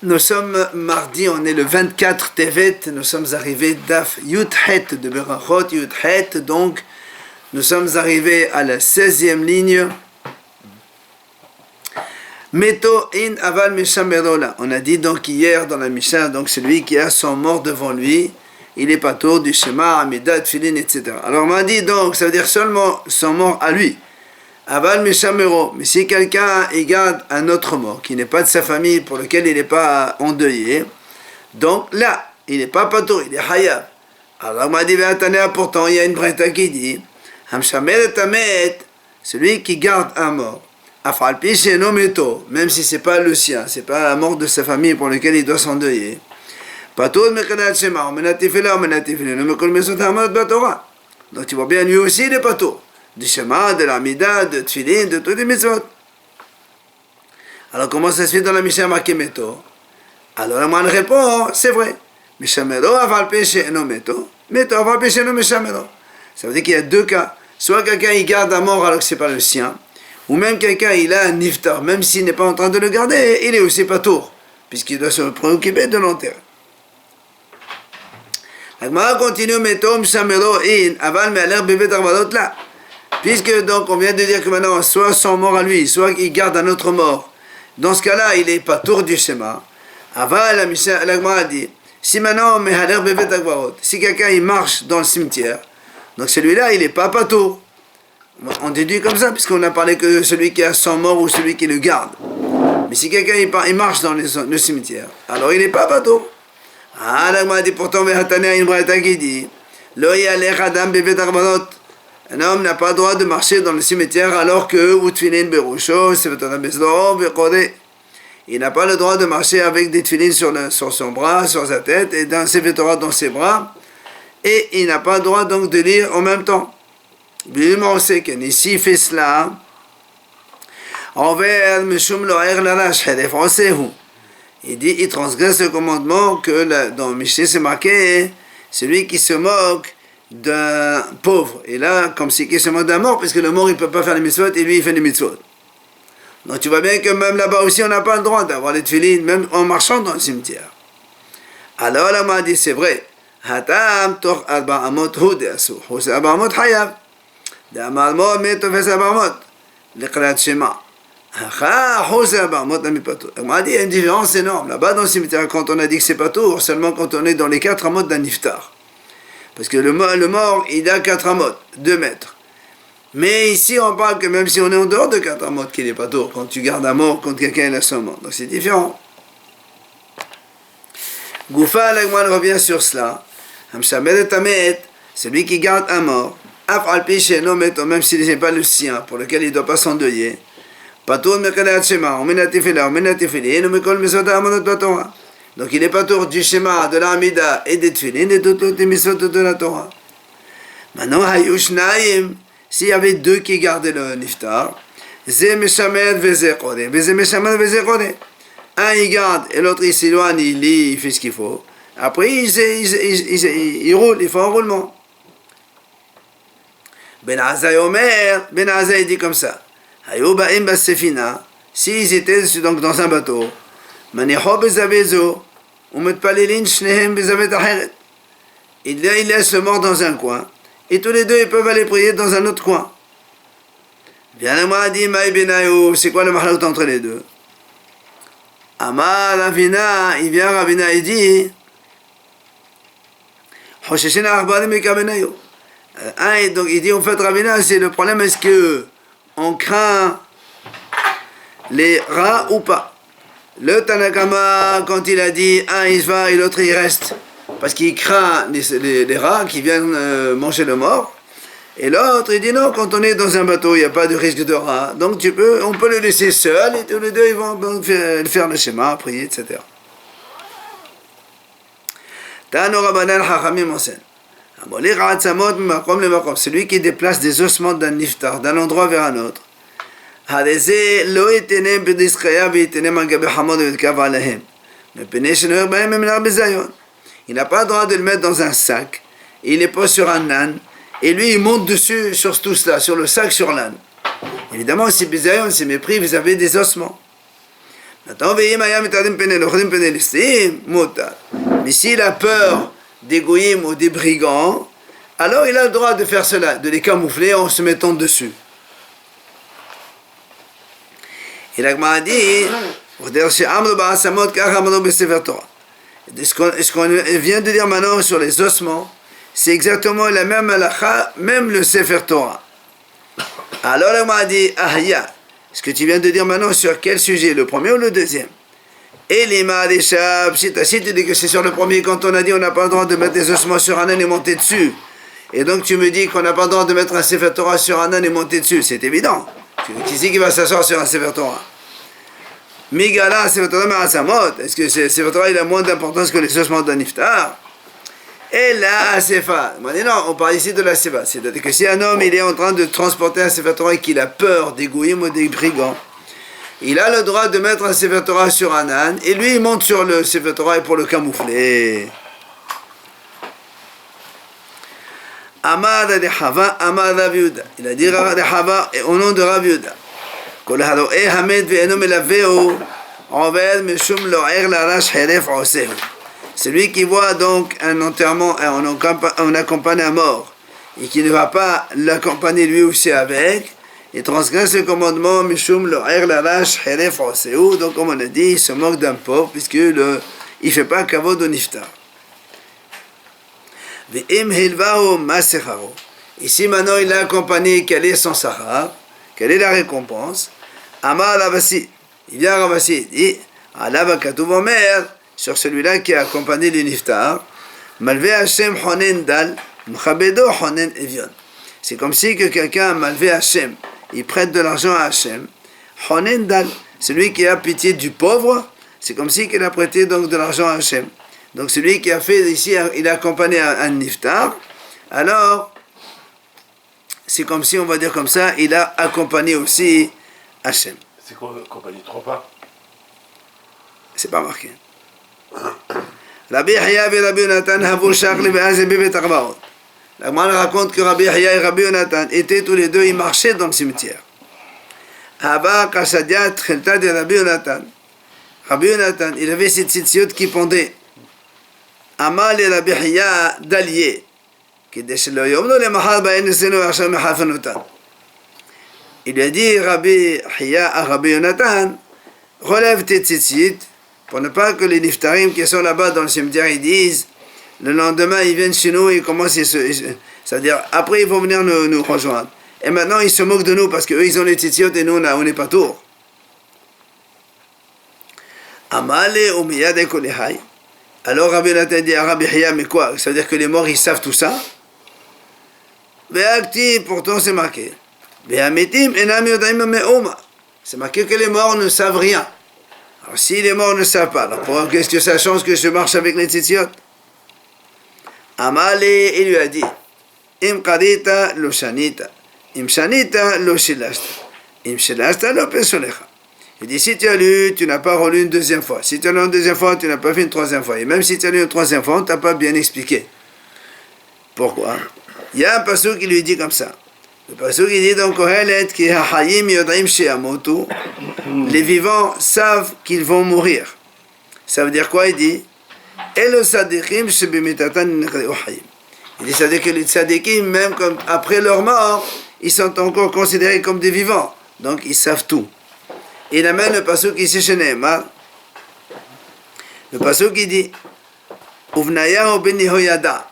Nous sommes mardi, on est le 24 Tevet, nous sommes arrivés d'Af Yudhet de Berachot Yudhet, donc nous sommes arrivés à la 16e ligne. Meto in aval meshamerola. On a dit donc hier dans la Mishnah, donc celui qui a son mort devant lui, il est patour du Shema, Amidah, Tfilin, etc. Alors on m'a dit donc, ça veut dire seulement son mort à lui. Aval meshamero. Mais si quelqu'un il garde un autre mort qui n'est pas de sa famille, pour lequel il n'est pas endeuillé, donc là, il n'est pas patour, il est hayab. Alors on m'a dit, pourtant il y a une braïta qui dit, Hamshamer tamet, celui qui garde un mort. Même si c'est pas le sien, c'est pas la mort de sa famille pour lequel il doit s'endeuiller. Donc tu vois bien, lui aussi il est patour. Du Shema, de l'Amida, de Tfilin, de tous les mitzvot. Alors comment ça se fait dans la Mishnah marqué Meto? Alors la moine répond, c'est vrai. Mishamero aval péché no meto, meto aval péché no mishamero. Ça veut dire qu'il y a deux cas. Soit quelqu'un il garde un mort alors que c'est pas le sien, ou même quelqu'un il a un niftar, même s'il n'est pas en train de le garder, il est aussi patour, puisqu'il doit se préoccuper de l'enterrer. Agmara continue, meto mishamero in aval me'aler bevet arvadot là. Puisque donc on vient de dire que maintenant soit son mort à lui, soit il garde un autre mort. Dans ce cas-là, il est patour du Shema. Aval la Gemara dit, si maintenant me'aler bevet arvadot, si quelqu'un il marche dans le cimetière, donc celui-là il n'est pas patour. On déduit comme ça, puisqu'on a parlé que celui qui a son mort ou celui qui le garde. Mais si quelqu'un il marche dans le cimetière, alors il n'est pas patour. Ah, la Gemara dit pourtant, Vehatania, une braïta qui dit, Lo yalech adam bevet arvadot. Un homme n'a pas le droit de marcher dans le cimetière alors que il n'a pas le droit de marcher avec des tefilines sur son bras, sur sa tête, et dans ses vêtements dans ses bras, et il n'a pas le droit donc de lire en même temps. On sait qu'ici il fait cela. Il dit, il transgresse le commandement que dans Mishnah c'est marqué, celui qui se moque d'un pauvre. Et là, comme c'est qu'il se moque d'un mort, parce que le mort il ne peut pas faire les mitzvot et lui il fait les mitzvot. Donc tu vois bien que même là-bas aussi on n'a pas le droit d'avoir les tefilines, même en marchant dans le cimetière. Alors là, on m'a dit, c'est vrai. Hatam toch arba amot hu de asur. Hu se arba amot hayav. De amalmot meto fes arba amot. L'ekrat shema. On m'a dit, il y a une différence énorme. Là-bas dans le cimetière, quand on a dit que c'est pas tout, seulement quand on est dans les 4 amotes d'un niftar. Parce que le mort, il a 4 amotes, 2 mètres. Mais ici, on parle que même si on est en dehors de 4 amotes, qu'il n'est pas tout, quand tu gardes un mort, quand quelqu'un a son mort. Donc c'est différent. Goufa, l'agman revient sur cela. Celui qui garde un mort, même s'il n'est pas le sien, pour lequel il ne doit pas s'endeuiller. Donc il est patour du Shema, de l'Amida et des Tfilin et de toutes les mitzvot de la Torah. Maintenant, s'il y avait 2 qui gardaient le niftar, un il garde et l'autre il s'éloigne, il lit, il fait ce qu'il faut. Après il roule, il fait un roulement. Ben Azai dit comme ça. S'ils étaient donc dans un bateau, il laisse le mort dans un coin, et tous les deux ils peuvent aller prier dans un autre coin. Bien moi dit c'est quoi le mahlout entre les deux? Amar Ravina, il vient Ravina et dit donc il dit en fait Ravina, c'est le problème, est-ce que on craint les rats ou pas? Le Tanakama, quand il a dit un il va et l'autre il reste, parce qu'il craint les rats qui viennent manger le mort, et l'autre il dit non, quand on est dans un bateau il n'y a pas de risque de rats, donc on peut le laisser seul et tous les deux ils vont faire le schéma, prier, etc. Tano Rabbanan Chachamim enseigne. Celui qui déplace des ossements d'un niftar d'un endroit vers un autre, il n'a pas le droit de le mettre dans un sac, il les pose sur un âne et lui il monte dessus sur tout cela, sur le sac, sur l'âne. Évidemment c'est bizayon, c'est mépris vis-à-vis des ossements. Mais s'il a peur des goyim ou des brigands, alors il a le droit de faire cela, de les camoufler en se mettant dessus. Et la Gemara dit, ce qu'on vient de dire maintenant sur les ossements, c'est exactement la même halakha, même le Sefer Torah. Alors la Gemara dit, ce que tu viens de dire maintenant, sur quel sujet, le premier ou le deuxième? Et les Maadeshab, si tu dis que c'est sur le premier, quand on a dit on n'a pas le droit de mettre des ossements sur un âne et monter dessus, et donc tu me dis qu'on n'a pas le droit de mettre un Sefer Torah sur un âne et monter dessus, c'est évident. Qui c'est qui va s'asseoir sur un Sefer Torah? Migala, Sefer Torah Ma'asamot, est-ce que Sefer Torah il a moins d'importance que les ossements d'un niftar? Et la Asefa, non, on parle ici de la Asefa, c'est-à-dire que si un homme il est en train de transporter un Sefer Torah et qu'il a peur des goyim ou des brigands, il a le droit de mettre un Sefer Torah sur un âne, et lui il monte sur le Sefer Torah pour le camoufler. Amad de Hava, Amad Rav Yehuda. Il a dit de Hava au nom de Rav Yehuda. Kol haro'eh hamed ve'eno melaveo, oved meshum lo'er larash heref osehu. Celui qui voit donc un enterrement, on accompagne un mort, et qui ne va pas l'accompagner lui aussi avec, il transgresse le commandement meshum lo'er larash heref osehu. Donc comme on a dit, il se moque d'un pauvre, puisque il ne fait pas kavod au niftar. Ici maintenant il a accompagné, quel est son sahar, quelle est la récompense? Amar Ravasi, il vient Ravasi, il dit Alava Katouv Omer, sur celui-là qui a accompagné le niftar, Malvé Hashem Honen Dal, Mchabedo Honen Evion. C'est comme si que quelqu'un a malvé Hashem, il prête de l'argent à Hashem, Honen Dal, celui qui a pitié du pauvre, c'est comme si qu'il a prêté donc de l'argent à Hashem. Donc celui qui a fait ici, il a accompagné un niftar, alors c'est comme si, on va dire comme ça, il a accompagné aussi Hachem. C'est quoi accompagné 3 pas? C'est pas marqué. Rabbi Yahya et Rabbi Yonatan havou shakli be'azé bebet arbaot. La Gemara raconte que Rabbi Yahya et Rabbi Yonatan étaient tous les deux, ils marchaient dans le cimetière. Haba kasadiat chelta de Rabbi Yonatan. Rabbi Yonatan, il avait cette tzitziot qui pendait. Amal et Rabbi Yahya d'allier. Il lui a dit, Rabbi Hiya à Rabbi Yonatan, relève tes tzitzit pour ne pas que les niftarim qui sont là-bas dans le cimetière, ils disent, le lendemain ils viennent chez nous et ils commencent, c'est-à-dire après ils vont venir nous rejoindre. Et maintenant ils se moquent de nous parce qu'eux ils ont les tzitzit et nous on n'est pas tour. Amale umiyad ekolehai. Alors Rabbi Yonatan dit à Rabbi Hiya, mais quoi? Ça veut dire que les morts ils savent tout ça? Pourtant c'est marqué. C'est marqué que les morts ne savent rien. Alors si les morts ne savent pas, alors qu'est-ce que ça change que je marche avec les tzitziot? Amale, il lui a dit, Im qarita lo shanita, im shanita lo shilashta, im shilashta lo pesolecha. Il dit, si tu as lu, tu n'as pas relu une deuxième fois. Si tu as lu une deuxième fois, tu n'as pas fait une troisième fois. Et même si tu as lu une troisième fois, on ne t'a pas bien expliqué. Pourquoi? Il y a un pasuk qui lui dit comme ça. Le pasuk il dit dans Kohelet ki ha'hayim yodaim she'amotu. Les vivants savent qu'ils vont mourir. Ça veut dire quoi? Il dit Elo sadikim shebimitatan nekhreu hayim. Il dit ça veut dire que les tzadikim, même comme après leur mort, ils sont encore considérés comme des vivants. Donc ils savent tout. Il amène le pasuk ici chez Nehemar. Le pasuk il dit Uvnayahu ben Yehoyada.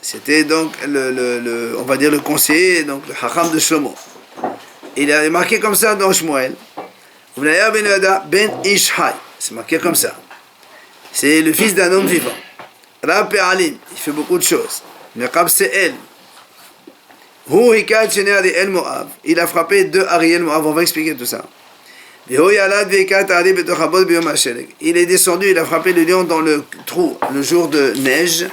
C'était donc on va dire le conseiller, donc le Hacham de Shlomo. Il est marqué comme ça dans Shmuel. Uvnayahu ben Yehoyada ben Ishai. C'est marqué comme ça. C'est le fils d'un homme vivant. Rab Pe'alim, il fait beaucoup de choses. Meqab Se'el. Hu hikad shene Ariel Moab. Il a frappé 2 Ariel Moab. On va expliquer tout ça. Il est descendu, il a frappé le lion dans le trou le jour de neige.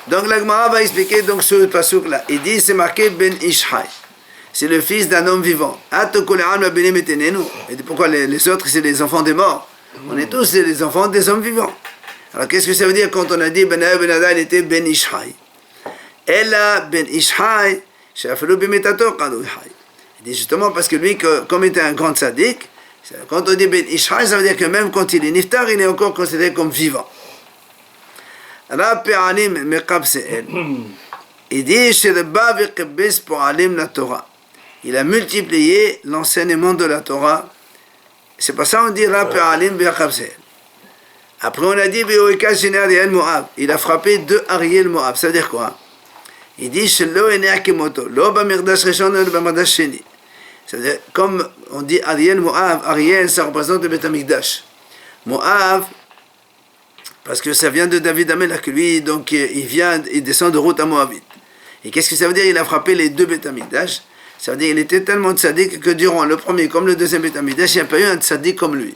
Donc la Gemara va expliquer donc ce pasuk là. Il dit c'est marqué Ben Ishai. C'est le fils d'un homme vivant. Et pourquoi les autres c'est les enfants des morts? On est tous les enfants des hommes vivants. Alors qu'est-ce que ça veut dire quand on a dit Ben Ada il était Ben Ishai? Ella Ben Ishai, Shafelu Bimetato Kadu Ishai. Il dit justement parce que lui, comme il était un grand tzaddik, Quand on dit Ben Ishraï, ça veut dire que même quand il est niftar, il est encore considéré comme vivant. Rab Pe'alim Meqab Se'el. Il dit Shirba Veqebbes Po'alim la Torah. Il a multiplié l'enseignement de la Torah. C'est pour ça qu'on dit Rab Pe'alim Meqab Se'el. Après on a dit Be'oika Shene Ariel Moab. Il a frappé 2 Ariel Moab. Ça veut dire quoi? Il dit Shelo Enea Kemoto. Lo Bamirdash Rishon Lo Bamirdash Sheni. C'est-à-dire, comme on dit Ariel Moab, Ariel, ça représente le Beth Amikdash. Moab, parce que ça vient de David Amelach, lui, donc il descend de route à Moabite. Et qu'est-ce que ça veut dire? Il a frappé les 2 Beth Amikdash. Ça veut dire qu'il était tellement tzaddik que durant le premier comme le deuxième Beth Amikdash, il n'y a pas eu un tzaddik comme lui.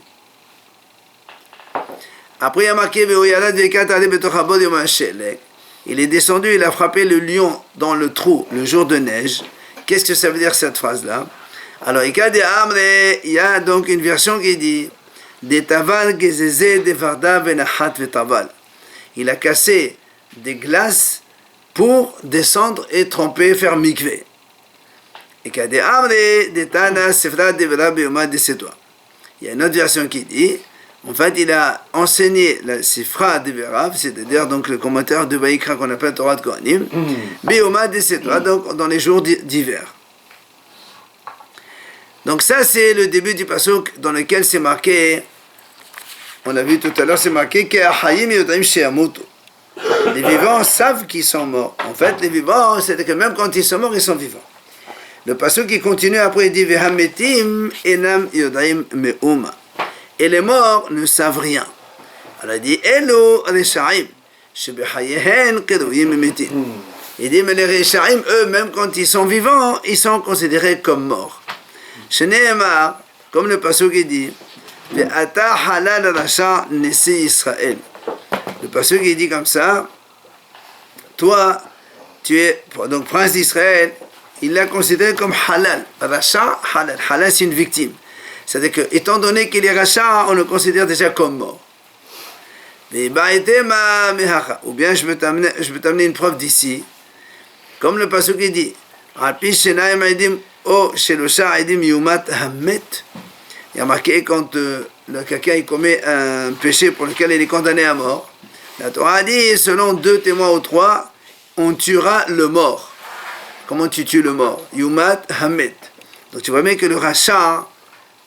Après, il y a marqué il est descendu, il a frappé le lion dans le trou le jour de neige. Qu'est-ce que ça veut dire cette phrase-là? Alors, il y a donc une version qui dit il a cassé des glaces pour descendre et tremper, faire mikvé. Et il y a une autre version qui dit en fait, il a enseigné la Sifra de Verav, c'est-à-dire donc le commentaire de Vaïkra qu'on appelle Torah de Kohanim, Be'oma de Setoa, donc dans les jours d'hiver. Donc ça, c'est le début du pasuk dans lequel c'est marqué, on l'a vu tout à l'heure, c'est marqué que les vivants savent qu'ils sont morts. En fait, les vivants, c'est que même quand ils sont morts, ils sont vivants. Le pasuk qui continue après, il dit Vehametim enam yodaim me'uma. Et les morts ne savent rien. Alors il dit Elo reshaim shebechayehen kedoyim metim. Il dit mais les reshaim, eux, même quand ils sont vivants, ils sont considérés comme morts. Shneemar, comme le pasuk qui dit Ve'ata halal rasha nesi Israël. Le pasuk qui dit comme ça, toi, tu es donc prince d'Israël, il l'a considéré comme halal. Rasha, halal. Halal, c'est une victime. C'est-à-dire que, étant donné qu'il est rachat, on le considère déjà comme mort. Ou bien je peux t'amener une preuve d'ici. Comme le pasuk qui dit, il y a marqué quand le quelqu'un commet un péché pour lequel il est condamné à mort. La Torah dit, selon 2 témoins ou 3, on tuera le mort. Comment tu tues le mort? Yumat hamet. Donc tu vois bien que le rachat,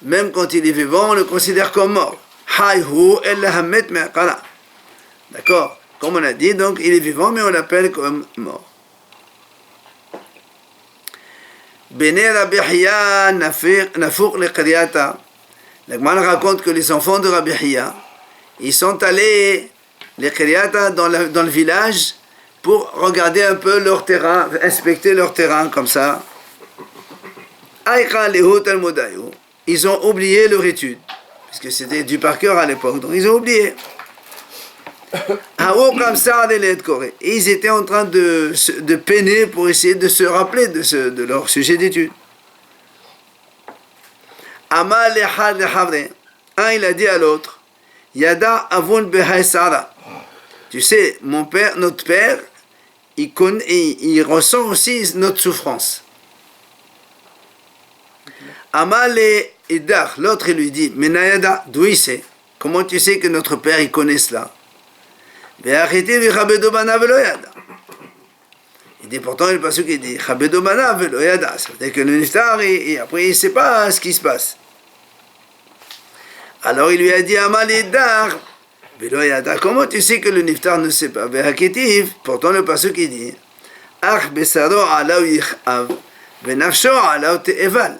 même quand il est vivant, on le considère comme mort. D'accord? Comme on a dit, donc il est vivant, mais on l'appelle comme mort. Bene Rabbi Hiya Nafur le Kriyata. La Gemara raconte que les enfants de Rabbi Hiya, ils sont allés, les Kriyata, dans le village, pour regarder un peu leur terrain, inspecter leur terrain, comme ça. Aïcha Lehut al-Modayu. Ils ont oublié leur étude, puisque c'était du par cœur à l'époque, donc ils ont oublié. Et ils étaient en train de peiner pour essayer de se rappeler de leur sujet d'étude. Un, il a dit à l'autre, Yada avun behaisara. Tu sais, notre père, il ressent aussi notre souffrance. Amal et Idar, l'autre il lui dit, Menayada, d'où il sait? Comment tu sais que notre père il connaît cela? Il dit pourtant il passe qu'il dit, Chabedomana veloyada, ça veut dire que le niftar, après il ne sait pas ce qui se passe. Alors il lui a dit, Amal et Idar, veloyada, comment tu sais que le niftar ne sait pas? Pourtant le passe qu'il dit, Ach besaro alaou yichav, venafsho alaou te'eval.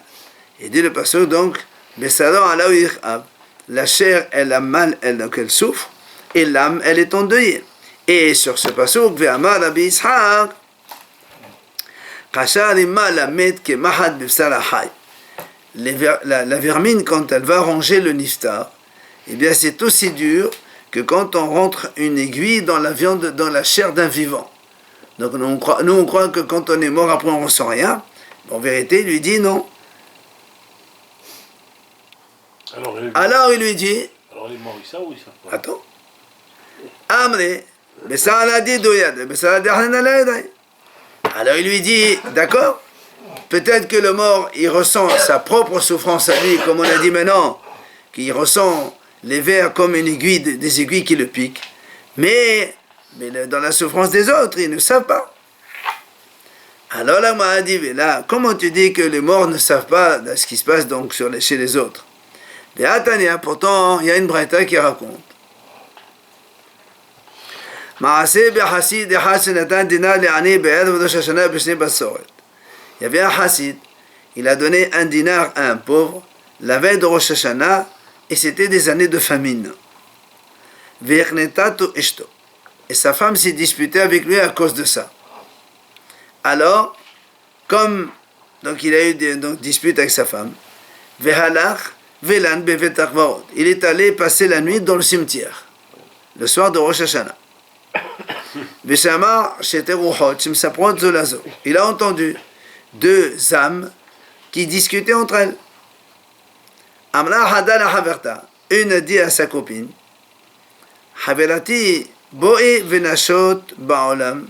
Il dit le pasteur donc, la chair elle a mal, elle souffre, et l'âme elle est endeuillée. Et sur ce pasteur, la vermine quand elle va ronger le niftar, eh bien c'est aussi dur que quand on rentre une aiguille dans la viande, dans la chair d'un vivant. Donc nous on croit que quand on est mort après on ne ressent rien. En vérité il lui dit non. Alors il lui dit. Alors les morts ils savent ou ils savent pas? Attends. Amre, alors il lui dit, d'accord, peut-être que le mort il ressent sa propre souffrance à lui, comme on a dit maintenant, qu'il ressent les vers comme une aiguille, des aiguilles qui le piquent. Mais dans la souffrance des autres, ils ne savent pas. Alors là, m'a dit, là, comment tu dis que les morts ne savent pas ce qui se passe donc chez les autres? Et Atania, pourtant, il y a une braïta qui raconte. Il y avait un chassid, il a donné un dinar à un pauvre la veille de Rosh Hashanah, et c'était des années de famine. Et sa femme s'est disputée avec lui à cause de ça. Alors, comme donc il a eu des disputes avec sa femme, il est allé passer la nuit dans le cimetière, le soir de Rosh Hashanah. Il a entendu deux âmes qui discutaient entre elles. Une dit à sa copine, Haverati boe venashot ba'olam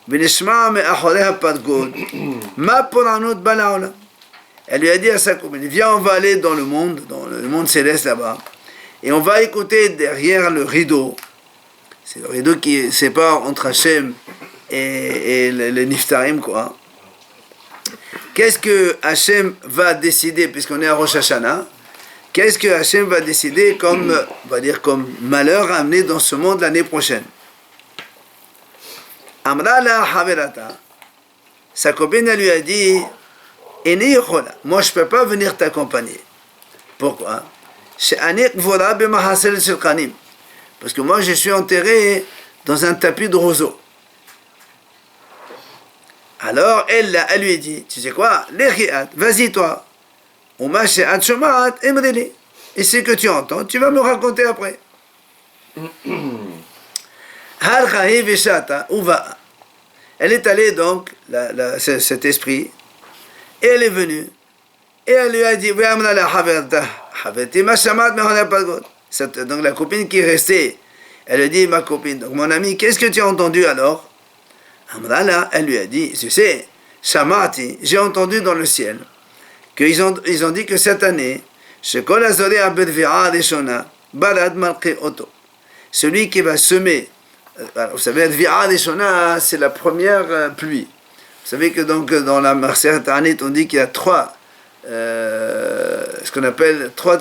venishma me'achoreha padgod ma poranut balaolam. Elle lui a dit à sa copine, viens, on va aller dans le monde céleste là-bas, et on va écouter derrière le rideau. C'est le rideau qui sépare entre Hachem et le Niftarim, quoi. Qu'est-ce que Hachem va décider, puisqu'on est à Rosh Hashanah? Qu'est-ce que Hachem va décider comme, on va dire, comme malheur à amener dans ce monde l'année prochaine? Amra la Haverata, sa copine, elle lui a dit, moi je ne peux pas venir t'accompagner. Pourquoi? Parce que moi je suis enterré dans un tapis de roseaux. Alors elle lui dit, tu sais quoi, vas-y toi, et ce que tu entends, tu vas me raconter après. Elle est allée donc, cet esprit, et elle est venue, et elle lui a dit, donc la copine qui est restée, elle lui dit, ma copine, donc mon ami, qu'est-ce que tu as entendu alors? Elle lui a dit, tu sais, Shamati, j'ai entendu dans le ciel qu'ils ont dit que cette année, celui qui va semer, vous savez, c'est la première pluie. Vous savez que donc dans la Marseille Ta'anit, on dit qu'il y a ce qu'on appelle trois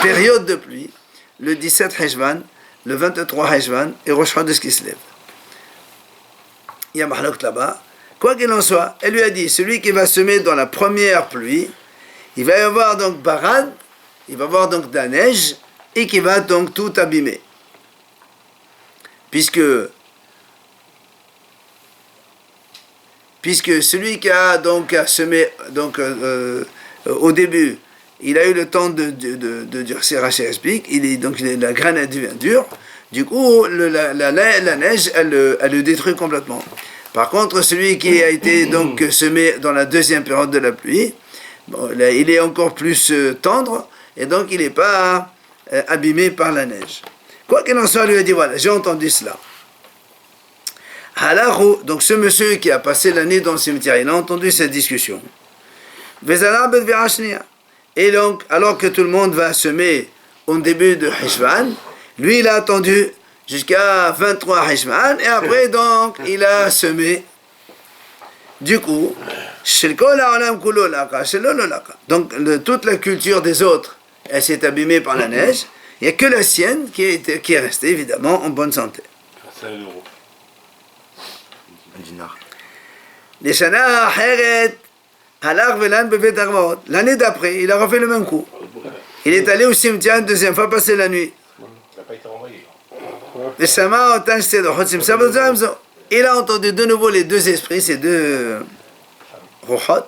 périodes de pluie, le 17 Heshvan, le 23 Heshvan et Rosh Chodesh qui se lève. Il y a Mahlok là-bas. Quoi qu'il en soit, elle lui a dit, celui qui va semer dans la première pluie, il va y avoir donc barad, il va y avoir donc de la neige, et qui va donc tout abîmer. Puisque celui qui a donc semé donc, au début, il a eu le temps de durcir, Rachel explique, la graine devient dure, du coup la neige elle le détruit complètement. Par contre, celui qui a été donc semé dans la deuxième période de la pluie, bon, là, il est encore plus tendre, et donc il n'est pas abîmé par la neige. Quoi qu'il en soit, lui a dit, voilà, j'ai entendu cela. Donc ce monsieur qui a passé l'année dans le cimetière, il a entendu cette discussion. Et donc, alors que tout le monde va semer au début de Heshvan, lui il a attendu jusqu'à 23 Heshvan, et après donc il a semé. Du coup, donc toute la culture des autres, elle s'est abîmée par la neige, il n'y a que la sienne qui est restée évidemment en bonne santé. L'année d'après, il a refait le même coup. Il est allé au cimetière une deuxième fois passer la nuit. Il n'a pas été renvoyé. Il a entendu de nouveau les deux esprits, ces deux rochot.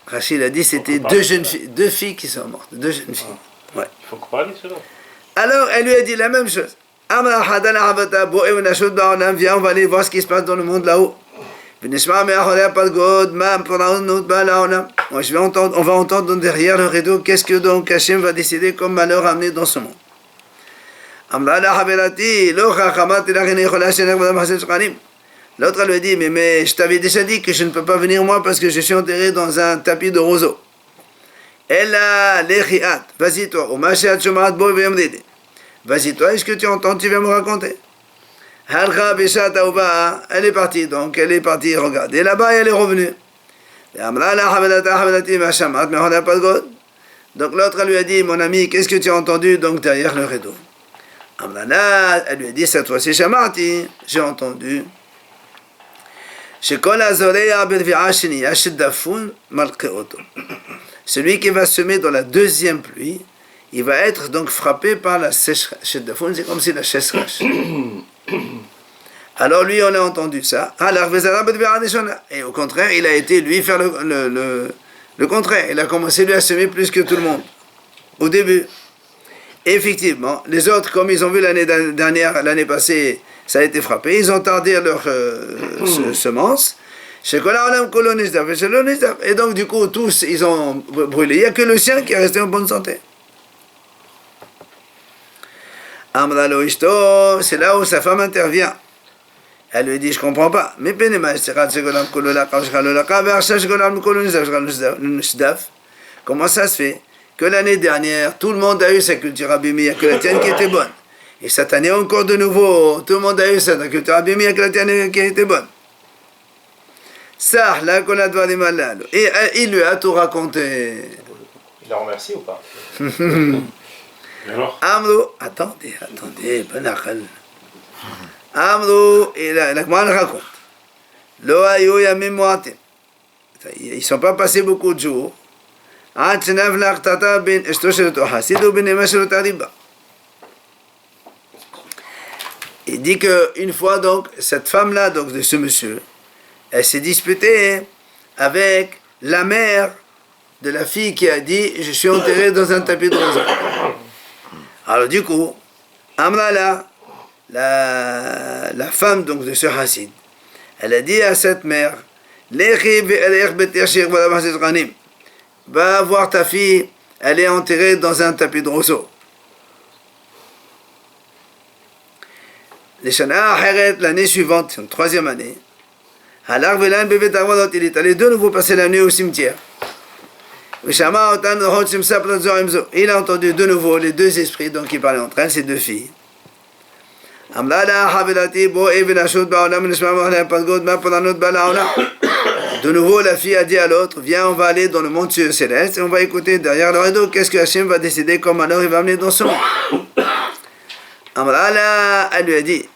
Rachid a dit c'était deux filles qui sont mortes, deux jeunes filles. Ouais. Il faut parler cela. Alors elle lui a dit la même chose. Viens, on va aller voir ce qui se passe dans le monde là-haut. On va entendre derrière le rideau qu'est-ce que donc Hachem va décider comme malheur à amener dans ce monde. L'autre lui a dit, mais je t'avais déjà dit que je ne peux pas venir moi parce que je suis enterré dans un tapis de roseaux. Elle a l'échiat. Vas-y toi. Vas-y toi, est-ce que tu entends, tu viens me raconter. Elle est partie, donc elle est partie regarder là-bas et elle est revenue. Donc l'autre lui a dit, mon ami, qu'est-ce que tu as entendu donc derrière le rideau? Elle lui a dit, cette fois-ci, j'ai entendu. Celui qui va semer dans la deuxième pluie, il va être donc frappé par la sécheresse. C'est comme si la sécheresse. Alors lui, on a entendu ça. Et au contraire, il a été, lui, faire le contraire. Il a commencé, lui, à semer plus que tout le monde. Au début. Effectivement, les autres, comme ils ont vu l'année dernière, l'année passée, ça a été frappé, ils ont tardé leur semence. Et donc, du coup, tous, ils ont brûlé. Il n'y a que le sien qui est resté en bonne santé. C'est là où sa femme intervient. Elle lui dit, je ne comprends pas. Mais comment ça se fait que l'année dernière, tout le monde a eu sa culture abîmée, il n'y a que la tienne qui était bonne. Et cette année encore de nouveau, tout le monde a eu sa culture abîmée, il n'y a que la tienne qui était bonne. Ça, là, qu'on a doit des malades. Et il lui a tout raconté. Il l'a remercié ou pas? Et alors? Amrou, attendez, ben akal. Amrou, et la Gemara raconte. Lo ayu yamim moatim. Ils ne sont pas passés beaucoup de jours. Il dit qu'une fois, donc, cette femme-là, donc, de ce monsieur, elle s'est disputée avec la mère de la fille qui a dit « Je suis enterré dans un tapis de rose ». Alors du coup, Amrala, la femme donc, de ce Hassid, elle a dit à cette mère « Va voir ta fille, elle est enterrée dans un tapis de roseau. » L'année suivante, une troisième année, il est allé de nouveau passer la nuit au cimetière. Il a entendu de nouveau les deux esprits donc qui parlaient entre elles, ces deux filles. De nouveau, la fille a dit à l'autre, viens, on va aller dans le monde céleste et on va écouter derrière le rideau qu'est-ce que Hachem va décider, comme alors il va amener dans ce monde. Amrala, elle lui a dit,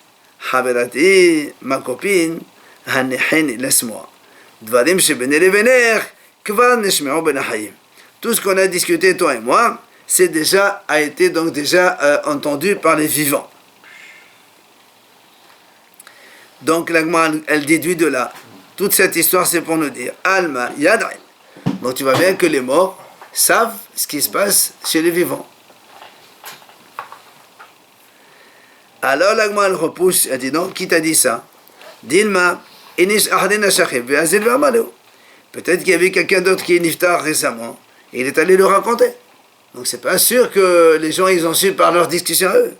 Habirati, ma copine, laisse-moi. Dvarim shebene levener, kvar nishme'u ben hayim. Tout ce qu'on a discuté, toi et moi, a été donc déjà entendu par les vivants. Donc, elle déduit de là. Toute cette histoire, c'est pour nous dire Alma Yadrin. Donc, tu vois bien que les morts savent ce qui se passe chez les vivants. Alors, l'agma, elle repousse, elle dit non, qui t'a dit ça? Dilma, Inish Ahdina Shachib, Veazil Vermaleo. Peut-être qu'il y avait quelqu'un d'autre qui est niftar récemment, et il est allé le raconter. Donc, c'est pas sûr que les gens, ils ont su par leur discussion à eux.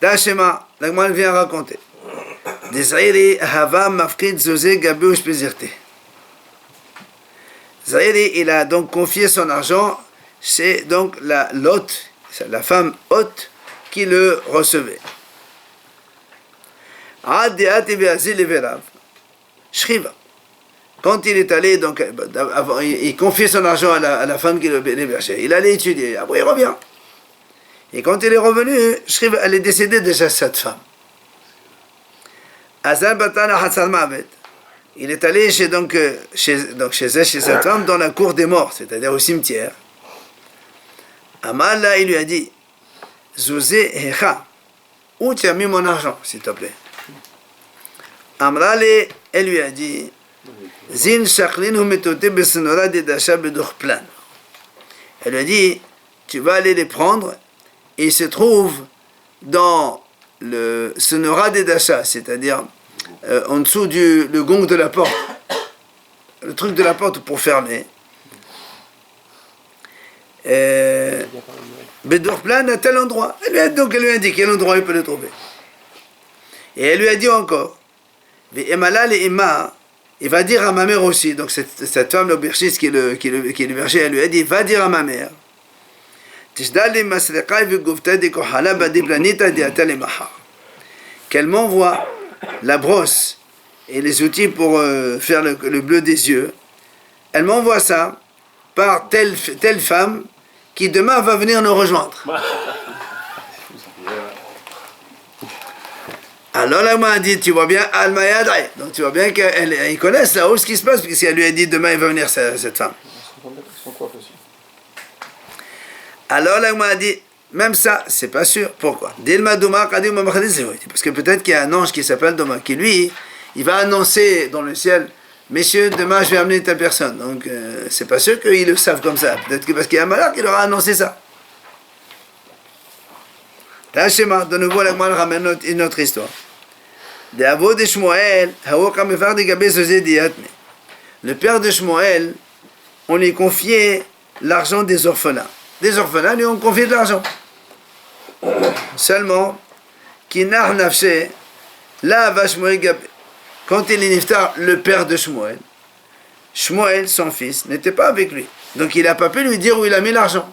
Dashema, l'agma vient raconter. Zairi, il a donc confié son argent, c'est donc l'hôte, la femme hôte qui le recevait. Quand il est allé, donc, il confiait son argent à la femme qui l'hébergeait. Il allait étudier, après il revient. Et quand il est revenu, elle est décédée déjà, cette femme. Il est allé chez cette femme dans la cour des morts, c'est-à-dire au cimetière. Amal, là, il lui a dit, Zouzé Hecha, où tu as mis mon argent, s'il te plaît? Amrale, elle lui a dit, Zin Shaklin Humetote Besenora de Dasha Bedurplan. Elle lui a dit, tu vas aller les prendre. Et il se trouve dans le sonora des dachas, c'est-à-dire en dessous le gong de la porte, le truc de la porte pour fermer. Bedorplan à tel endroit. Elle lui a dit quel endroit il peut le trouver. Et elle lui a dit encore, il va dire à ma mère aussi, donc cette femme, l'aubergiste qui est le berger, elle lui a dit, va dire à ma mère, qu'elle m'envoie la brosse et les outils pour faire le bleu des yeux. Elle m'envoie ça par telle femme qui demain va venir nous rejoindre. Alors là, elle m'a dit, tu vois bien, Al-Mayadai. Donc tu vois bien qu'ils connaissent là-haut ce qui se passe, puisqu'elle lui a dit, demain il va venir cette femme. Alors là, elle m'a dit, même ça, c'est pas sûr. Pourquoi? Parce que peut-être qu'il y a un ange qui s'appelle Doma, qui lui, il va annoncer dans le ciel, messieurs, demain je vais amener telle personne. Donc c'est pas sûr qu'ils le savent comme ça. Peut-être que parce qu'il y a un malheur qui leur a annoncé ça. Là, schéma, de nouveau, la Gemara ramène une autre histoire. Le père de Shmuel, on lui confiait l'argent des orphelins. Des orphelins lui ont confié de l'argent. Seulement, Kinar Nafshe, là va Shmuel Gabé. Quand il est niftar, le père de Shmuel, Shmuel, son fils, n'était pas avec lui. Donc il n'a pas pu lui dire où il a mis l'argent.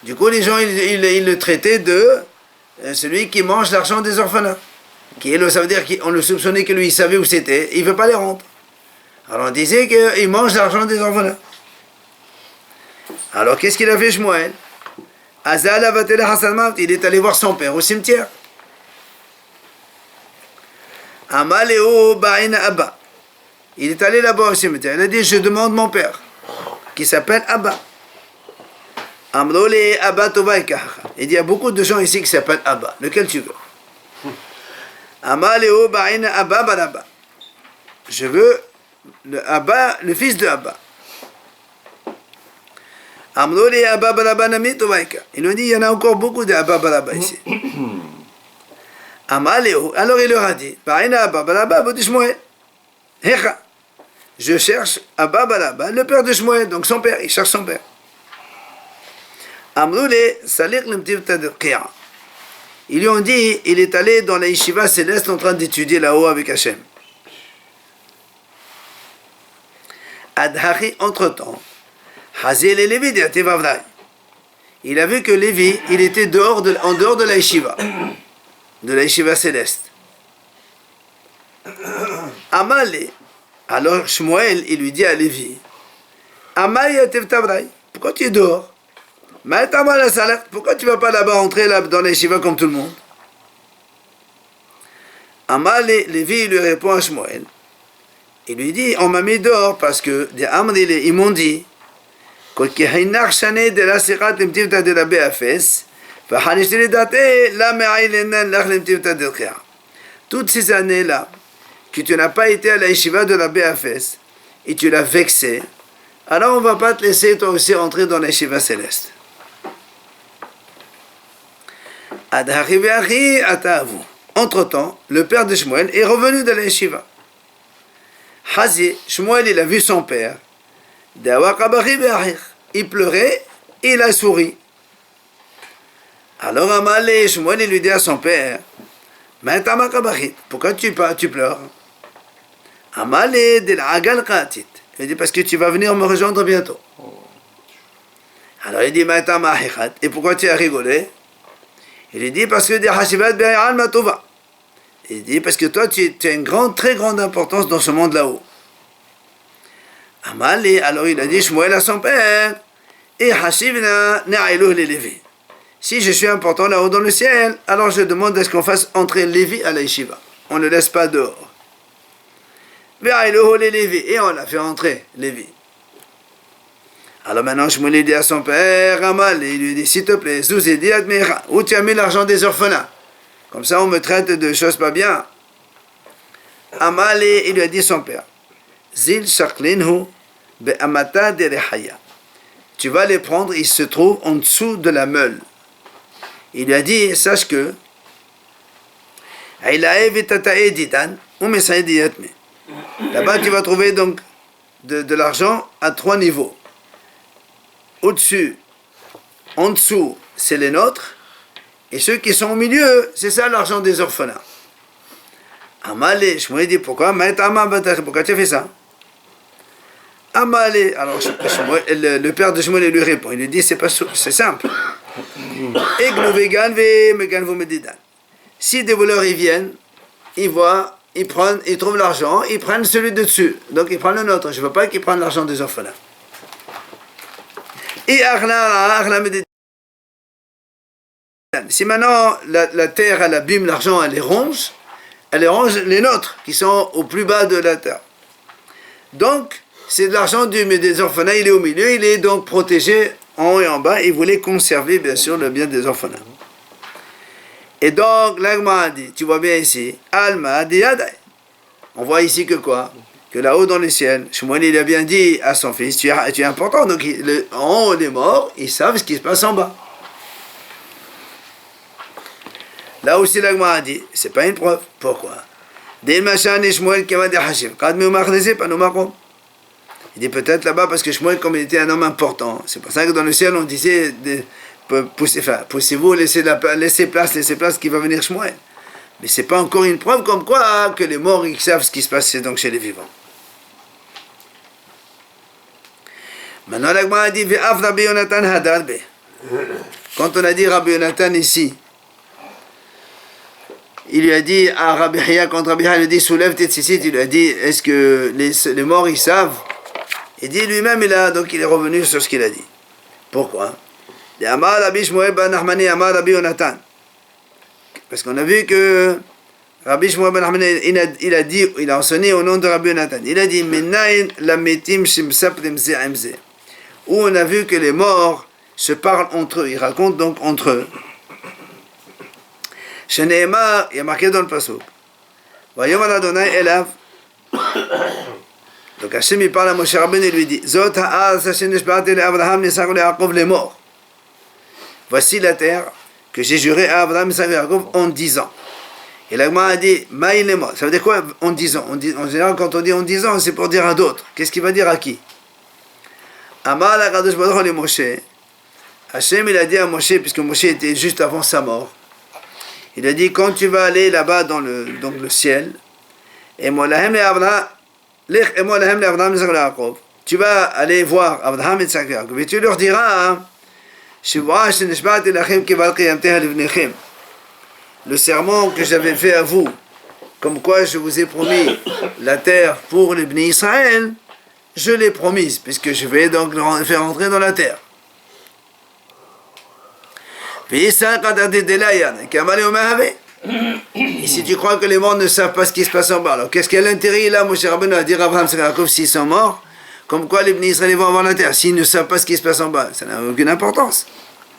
Du coup, les gens, ils le traitaient de celui qui mange l'argent des orphelins. Ça veut dire qu'on le soupçonnait que lui, il savait où c'était, il ne veut pas les rendre. Alors on disait qu'il mange l'argent des orphelins. Alors qu'est-ce qu'il a fait, Shmuel? Il est allé voir son père au cimetière. Amaleo Ba'ina Abba. Il est allé là-bas au cimetière. Il a dit, je demande mon père, qui s'appelle Abba. Amrole Abba Tovaika. Il dit, il y a beaucoup de gens ici qui s'appellent Abba. Lequel tu veux? Amaleo Ba'ina Abba Baraba. Je veux Abba, le fils de Abba. Amrole Abba Baraba Nami Tovaika. Il nous dit, il y en a encore beaucoup d'Abba Baraba ici. Amaleo. Alors il leur a dit, Ba'ina Abba Baraba, Bodi Shmuel. Hecha. Je cherche Abba Baraba, le père de Shmuel, donc son père, il cherche son père. Ils lui ont dit, il est allé dans la yeshiva céleste en train d'étudier là-haut avec Hachem. Adhachi, entre-temps, Hazil et Lévi, il a vu que Lévi, il était en dehors de la yeshiva céleste. Amalé. Alors Shmuel, il lui dit à Lévi, pourquoi tu es dehors? Pourquoi tu ne vas pas là-bas entrer dans les yeshiva comme tout le monde? Lévi lui répond à Shmuel. Il lui dit, on m'a mis dehors parce que ils m'ont dit toutes ces années-là, que tu n'as pas été à la yeshiva de la Béafès et tu l'as vexé, alors on ne va pas te laisser toi aussi entrer dans la yeshiva céleste. Entre-temps, le père de Shmuel est revenu de la yeshiva. Shmuel, il a vu son père. Il pleurait et il a souri. Alors Amalé, Shmuel, il lui dit à son père, pourquoi tu pleures? Amalé de la Agal Qatit. Il dit, parce que tu vas venir me rejoindre bientôt. Alors il dit, et pourquoi tu as rigolé? Il lui dit, parce que des Hashivat Be'al Matova. Il dit, parce que toi, tu as une très grande importance dans ce monde là-haut. Amalé, alors il a dit, Shmuel à son père, et Hashivna Ne'ailuh le Lévi. Si je suis important là-haut dans le ciel, alors je demande à ce qu'on fasse entrer Lévi à la yeshiva. On ne le laisse pas dehors. Et on l'a fait entrer, Lévi. Alors maintenant, Shmuel dit à son père, Amal, il lui dit, s'il te plaît, où tu as mis l'argent des orphelins? Comme ça, on me traite de choses pas bien. Amal, il lui a dit son père, Zil shaklinhu be'amata de rehaya. Tu vas les prendre, ils se trouvent en dessous de la meule. Il lui a dit, sache que là-bas, tu vas trouver donc de l'argent à 3 niveaux. Au-dessus, en dessous, c'est les nôtres, Et ceux qui sont au milieu, c'est ça l'argent des orphelins. Amalé, Shmuel dit pourquoi? Pourquoi tu as fait ça? Amalé, alors le père de Shmuel lui répond, il lui dit c'est simple. Si des voleurs ils viennent, ils voient, ils trouvent l'argent, ils prennent celui de dessus. Donc ils prennent le nôtre. Je ne veux pas qu'ils prennent l'argent des orphelins. Et si maintenant la terre elle abîme l'argent, elle les ronge les nôtres qui sont au plus bas de la terre. Donc c'est de l'argent des orphelins, il est au milieu, il est donc protégé en haut et en bas. Il voulait conserver bien sûr le bien des orphelins. Et donc l'Agma a dit, tu vois bien ici, Alma Diadai. On voit ici que quoi? Que là-haut dans le ciel, Shmuel il a bien dit à son fils, tu es important. Donc en haut les morts, ils savent ce qui se passe en bas. Là aussi l'Agma a dit, c'est pas une preuve. Pourquoi? Il dit peut-être là-bas parce que Shmuel comme il était un homme important. C'est pour ça que dans le ciel on disait, poussez-vous, laissez place qui va venir Shmuel. Mais c'est pas encore une preuve comme quoi que les morts ils savent ce qui se passe donc chez les vivants. Maintenant l'Agma a dit quand on a dit Rabbi Yonatan ici, il lui a dit à Rabbi Hiya, quand Rabbi Hiya lui a dit soulève tes tzitzit, il lui a dit est-ce que les morts ils savent? Il dit lui-même donc il est revenu sur ce qu'il a dit. Pourquoi? Parce qu'on a vu que Rabbi Shmuel ben Nachman il a enseigné au nom de Rabbi Yonatan. Il a dit où on a vu que les morts se parlent entre eux, ils racontent donc entre eux. Sheneemar, il y a marqué dans le pasuk. Vayomer Adonai elav. Donc Hachem il parle à Moshe Rabbeinu et lui dit Zot ha'az Hashem nishba'ati le'Avraham Yitzhak le'Yaakov les morts. Voici la terre que j'ai juré à Abraham, Yitzhak et Yaakov en 10 ans. Et l'Agma a dit Maïl les morts. Ça veut dire quoi en 10 ans? En général, quand on dit en 10 ans, c'est pour dire à d'autres. Qu'est-ce qu'il va dire à qui? Amar HaKadosh Baruch Hu le Moshe. Hachem il a dit à Moshe, puisque Moshe était juste avant sa mort, il a dit quand tu vas aller là-bas dans le ciel, et moi lahem le Abraham. Tu vas aller voir Abraham et Yaakov et tu leur diras le serment que j'avais fait à vous, comme quoi je vous ai promis la terre pour les Bnei Israël, je l'ai promise, puisque je vais donc le faire entrer dans la terre. Et si tu crois que les morts ne savent pas ce qui se passe en bas, alors qu'est-ce qu'il y a l'intérêt là, Moshe Rabbeinu, à dire à Abraham et Yaakov s'ils sont morts, comme quoi les Bnei Israël vont avoir la terre, s'ils ne savent pas ce qui se passe en bas, ça n'a aucune importance.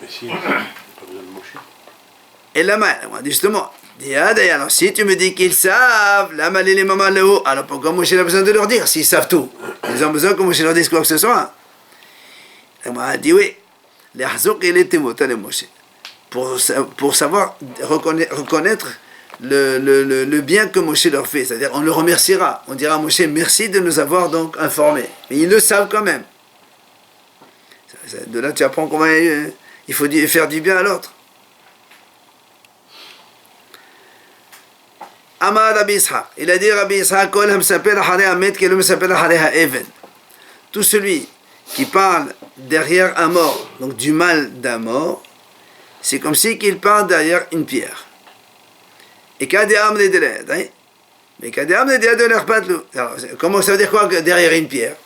Mais si, pas besoin de Moshe. Et la main, justement, alors si tu me dis qu'ils savent, la main les mamans là-haut, alors pourquoi Moshe a besoin de leur dire s'ils savent tout? Ils ont besoin que Moshe leur dise quoi que ce soit. Et moi, dit oui, les Hazouk et les Timot, les Moshe. Pour savoir reconnaître le bien que Moshe leur fait, c'est-à-dire on le remerciera, on dira à Moshe merci de nous avoir donc informés, mais ils le savent quand même. De là tu apprends comment il faut faire du bien à l'autre. Amar Rabbi Ishaq, il a dit Rabbi Ishaq kol hamsapel acharei hamet kelo mesapel acharei ha'even. Tout celui qui parle derrière un mort, donc du mal d'un mort, c'est comme si qu'il parle derrière une pierre. Et mais comment ça veut dire quoi derrière une pierre?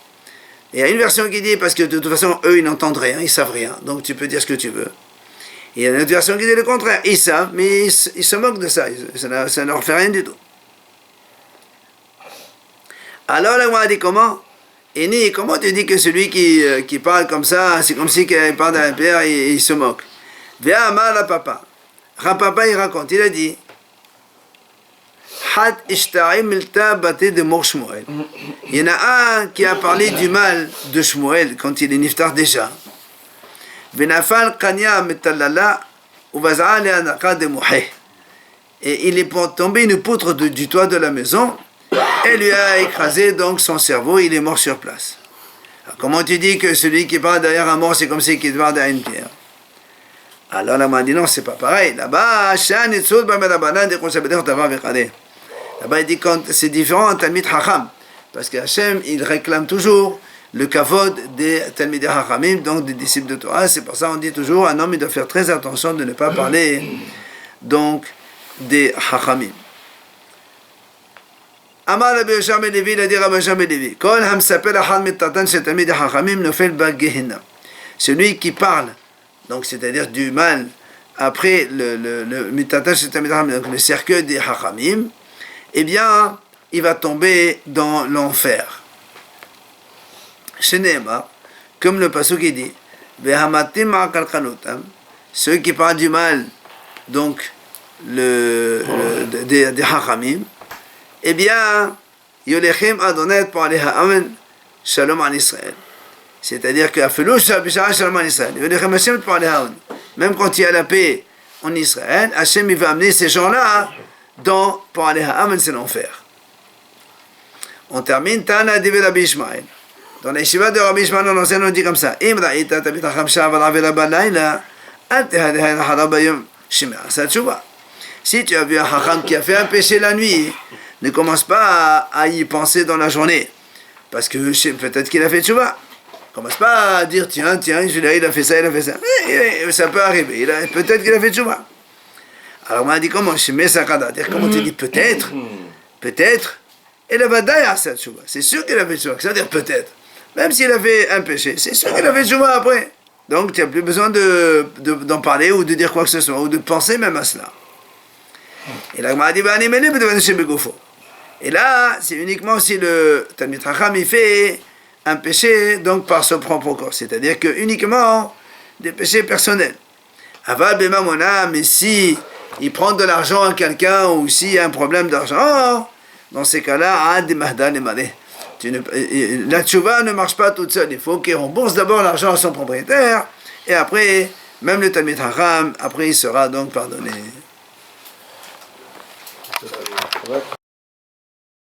Il y a une version qui dit parce que de toute façon eux ils n'entendent rien, ils savent rien, donc tu peux dire ce que tu veux. Et il y a une autre version qui dit le contraire, ils savent mais ils se moquent de ça, ça ne leur fait rien du tout. Alors là on a dit comment? Et comment tu dis que celui qui parle comme ça, c'est comme si qu'il parle derrière une pierre et il se moque? Viens à papa. Rapapa il raconte, il a dit il y en a un qui a parlé du mal de Shmuel quand il est niftar déjà. Et il est tombé une poutre du toit de la maison et lui a écrasé donc son cerveau, il est mort sur place. Alors, comment tu dis que celui qui parle derrière un mort c'est comme si qu'il parle derrière une pierre? Alors la dit non, c'est pas pareil. Là-bas, là-bas, il dit quand c'est différent en Talmid Chacham. Parce que Hachem, il réclame toujours le kavod des Talmidei Chachamim, donc des disciples de Torah. C'est pour ça qu'on dit toujours, un homme, il doit faire très attention de ne pas parler donc des Chachamim. Amar Rabbi Yoshua ben Levi, il a dit Rabbi Yoshua ben Levi, Kol hamsapel achad mitatan shel Talmidei Chachamim nofel ba-Gehenna. Celui qui parle, donc c'est-à-dire du mal, après le mitatan shel Talmidei Chachamim, donc le cercueil des Chachamim, eh bien, il va tomber dans l'enfer. Sheneema, comme le pasuk qui dit, Vehamatim ma'akalkanutam, ceux qui parlent du mal, donc des Chachamim, eh bien, Yolechem Adonet pour aller à Amen, Shalom en Israël. C'est-à-dire que Shalom en Israël, Yolechem Hashem pour aller à Amen. Même quand il y a la paix en Israël, Hashem il va amener ces gens-là pour aller à Amen, c'est l'enfer. On termine, Tana Divi Rabbi Ishmael. Dans la yeshiva de Rabbi Ishmael, on enseigne, on dit comme ça, Im ra'ita tabit hacham sha'av al-avela ba'layla, al tehadeh al-hara bayom, shimea sa tshuva. Si tu as vu un hacham qui a fait un péché la nuit, ne commence pas à y penser dans la journée. Parce que peut-être qu'il a fait tshuva. Commence pas à dire, tiens, il a fait ça, il a fait ça. Ça peut arriver, peut-être qu'il a fait tshuva. Alors on m'a dit, comment shimea sa kada, comment tu dis peut-être, et le vadaï a cette tshuva. C'est sûr qu'il a fait tshuva, c'est-à-dire peut-être. Même s'il a fait un péché, c'est sûr qu'il a fait tshuva après. Donc tu n'as plus besoin d'en parler ou de dire quoi que ce soit, ou de penser même à cela. Et là, on m'a dit, et là, c'est uniquement si le Talmid Chacham il fait un péché donc par son propre corps, c'est-à-dire que uniquement des péchés personnels. Aval b'mamona, mais si il prend de l'argent à quelqu'un ou s'il y a un problème d'argent, dans ces cas-là, la tchouva ne marche pas toute seule. Il faut qu'il rembourse d'abord l'argent à son propriétaire et après, même le Talmid Chacham, après il sera donc pardonné.